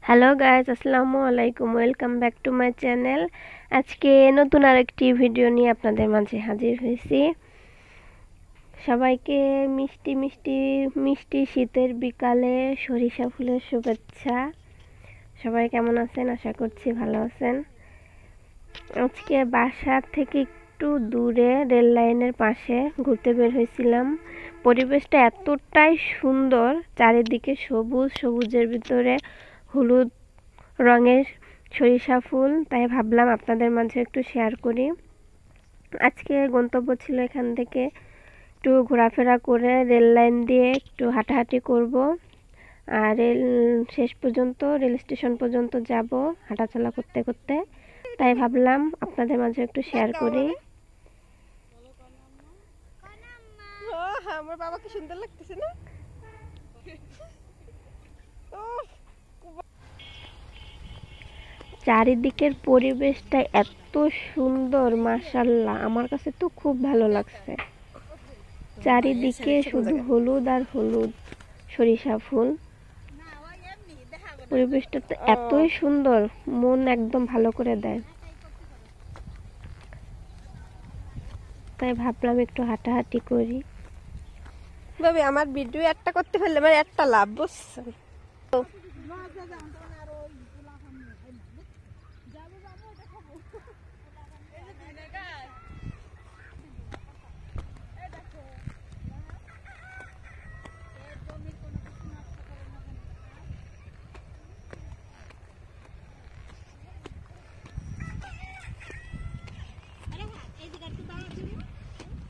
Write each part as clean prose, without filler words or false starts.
Hello guys, আসসালামু আলাইকুম। Welcome back to my channel. আজকে নতুন আরেকটি ভিডিও নিয়ে আপনাদের মাঝে হাজির হয়েছি। সবাইকে মিষ্টি মিষ্টি মিষ্টি শীতের বিকালে সরিষা ফুলের শুভেচ্ছা। সবাই কেমন আছেন? আশা করছি ভালো আছেন। আজকে বাসা থেকে একটু দূরে রেল লাইনের পাশে ঘুরতে বের হয়েছিলাম। পরিবেশটা এতটাই সুন্দর, চারিদিকে সবুজ, সবুজের ভিতরে হলুদ রঙের সরিষা ফুল, তাই ভাবলাম আপনাদের মাঝে একটু শেয়ার করি। আজকে গন্তব্য ছিল এখান থেকে একটু ঘোরাফেরা করে রেল লাইন দিয়ে একটু হাঁটাহাঁটি করব, আর রেল শেষ পর্যন্ত রেল স্টেশন পর্যন্ত যাব হাঁটাচলা করতে করতে, তাই ভাবলাম আপনাদের মাঝে একটু শেয়ার করি। আমার বাবাকে সুন্দর লাগতেছে না? চারিদিকের পরিবেশটা এত সুন্দর, মাশাআল্লাহ, আমার কাছে তো খুব ভালো লাগছে। চারিদিকে শুধু হলুদ আর হলুদ সরিষা ফুল। পরিবেশটা তো এতই সুন্দর, মন একদম ভালো করে দেয়। তাই ভাবলাম একটু হাঁটাহাঁটি করি। ভাবি, আমার ভিডিও একটা করতে পারলে আমার একটা লাভ, বুঝছেন?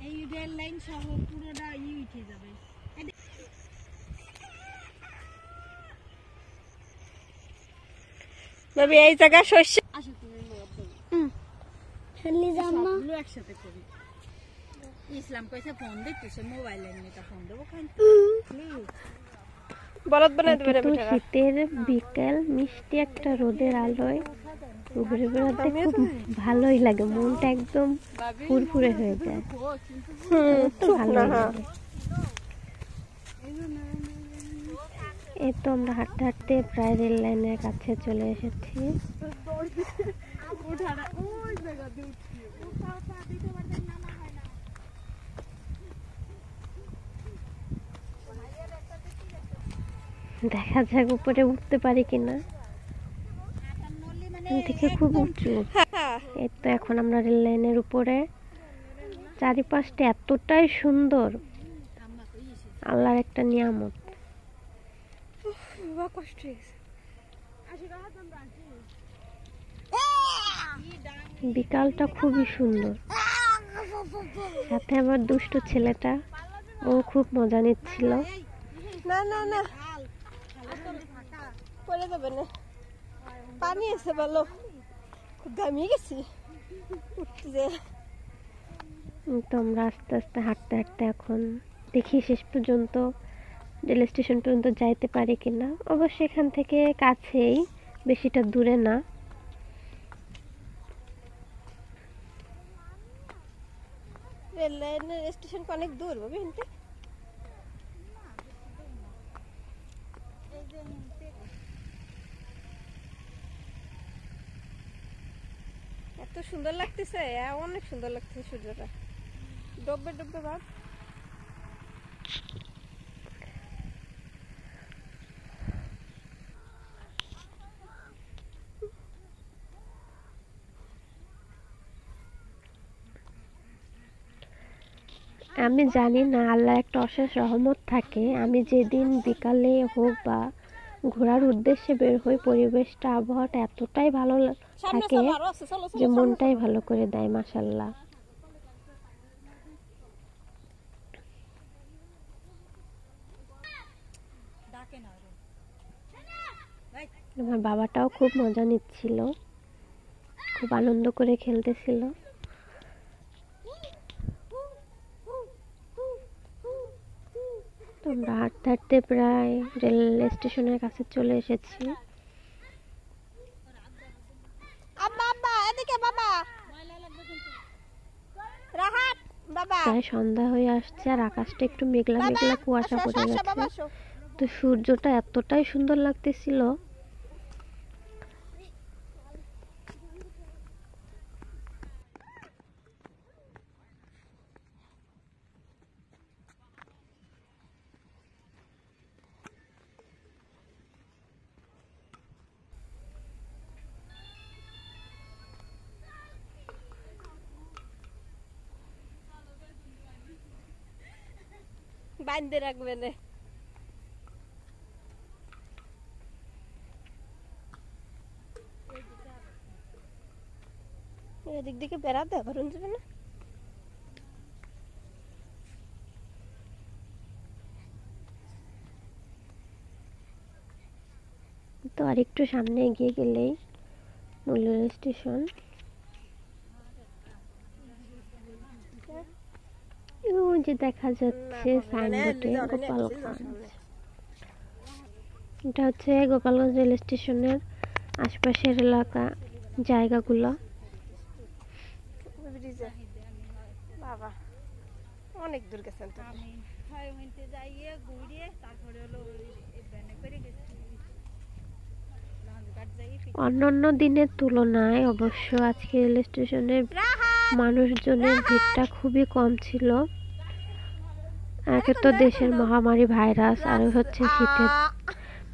এই রেল লাইন সহ পুরোটা উঠে যাবে। ভাবি, এই জায়গা শস্য একসাথে করি। ইসলাম কইছে ফোন দিতেছে, মোবাইলে নিয়ে ফোন দেবো। বলদ বানাই দেবে। তো শীতের বিকেল, মিষ্টি একটা রোদের আলোয় ঘুরে বেড়াতে খুব ভালোই লাগে, মনটা একদম ফুরফুরে হয়ে যায়। তো ভালোই লাগে। এই তো আমরা হাঁটতে হাঁটতে প্রায় রেল লাইনের কাছে চলে এসেছি। দেখা যাক উপরে উঠতে পারি কিনা। দেখে খুব উঁচু। এই তো এখন আমরা রেল লাইনের উপরে। চারিপাশটা এতটাই সুন্দর, আল্লাহর একটা নিয়ামত। কষ্ট হয়েছে। বিকালটা খুবই সুন্দর। সাথে আমার দুষ্টু ছেলেটা, ও খুব মজা নিচ্ছিল। না না না, পড়ে যাবে না, পানি আছে ভালো, খুব ঘামিয়ে গেছি উঠতে। তো আমরা আস্তে আস্তে হাঁটতে হাঁটতে এখন দেখি শেষ পর্যন্ত রেল স্টেশন পর্যন্ত যাইতে পারি কিনা। অবশ্য এখান থেকে কাছেই, বেশিটা দূরে না। রেল লাইনের স্টেশন অনেক দূর ভাবি। এত সুন্দর লাগতেছে, অনেক সুন্দর লাগতেছে সূর্যটা ডুববে ডুববে ভাব। আমি জানি না, আল্লাহ একটা অশেষ রহমত থাকে। আমি যেদিন বিকালে হোক বা ঘোরার উদ্দেশ্যে বের হই, পরিবেশটা, আবহাওয়াটা এতটাই ভালো থাকে যে মনটাই ভালো করে দেয়, মাশাআল্লাহ। আমার বাবাটাও খুব মজা নিচ্ছিল, খুব আনন্দ করে খেলতেছিল। আমরা হাঁটতে হাঁটতে প্রায় রেল স্টেশনের কাছে চলে এসেছি। প্রায় সন্ধ্যা হয়ে আসছে, আর আকাশটা একটু মেঘলা মেঘলা, কুয়াশা পড়ে গেছে। তো সূর্যটা এতটাই সুন্দর লাগতেছিল, বাঁধতে রাখবেন রে। এদিক দিকে বেড়াতে ঘুরুন যাবে না? তো আর একটু সামনে এগিয়ে গেলেই মূল রেল স্টেশন। ওই যে দেখা যাচ্ছে সাইনবোর্ডে গোপালগঞ্জ। এটা হচ্ছে গোপালগঞ্জ রেল স্টেশনের আশপাশের এলাকা জায়গাগুলো। বাবা অনেক দূর গেছেন তো। আমি ছয় মিনিটে যাইয়ে ঘুরিয়ে তারপরে হলো ভ্যানে করে গেছি। অন্যান্য দিনের তুলনায় অবশ্য আজকে রেল স্টেশনের মানুষজনের ভিড়টা খুবই কম ছিল। একে তো দেশের মহামারী ভাইরাস, আর হচ্ছে শীতের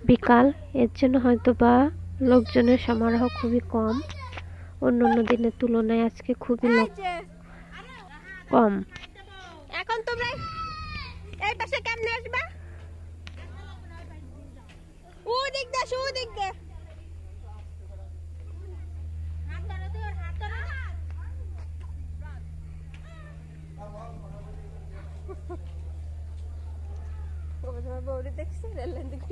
বিকাল, এর জন্য হয়তো বা লোকজনের সমারোহ খুবই কম। অন্যান্য দিনের তুলনায় আজকে খুবই লোক কম। এখন তোমরা এই পাশে কেমনে আসবা? ও দিক দে, ও দিক দে। তোমার বউরে দেখছি রেল লাইন দিকে।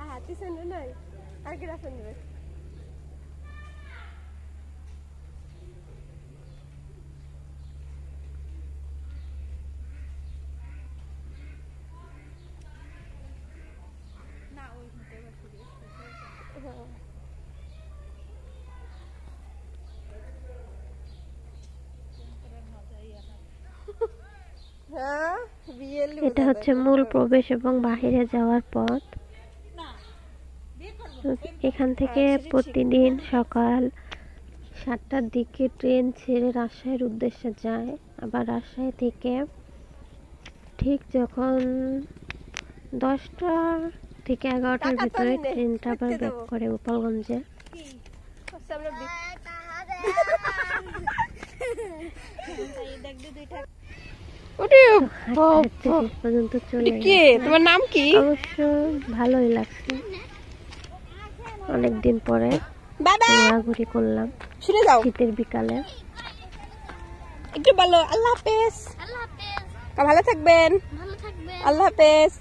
হাতি শুনে নাই আর কি শুনবে? এটা হচ্ছে মূল প্রবেশ এবং বাহিরে যাওয়ার পথ। এখান থেকে প্রতিদিন সকাল 7টার দিকে ট্রেন ছেড়ে রাজশাহীর উদ্দেশ্যে যায়। আবার রাজশাহী থেকে ঠিক যখন 10টা থেকে 11টার ভিতরে ট্রেনটা আবার ব্যাক করে গোপালগঞ্জে। তোমার নাম কি? অবশ্য ভালোই লাগছে, অনেকদিন পরে ঘোরাঘুরি করলাম শীতের বিকালে। একটু বলো আল্লাহ হাফেজ। ভালো থাকবেন। আল্লাহ হাফেজ।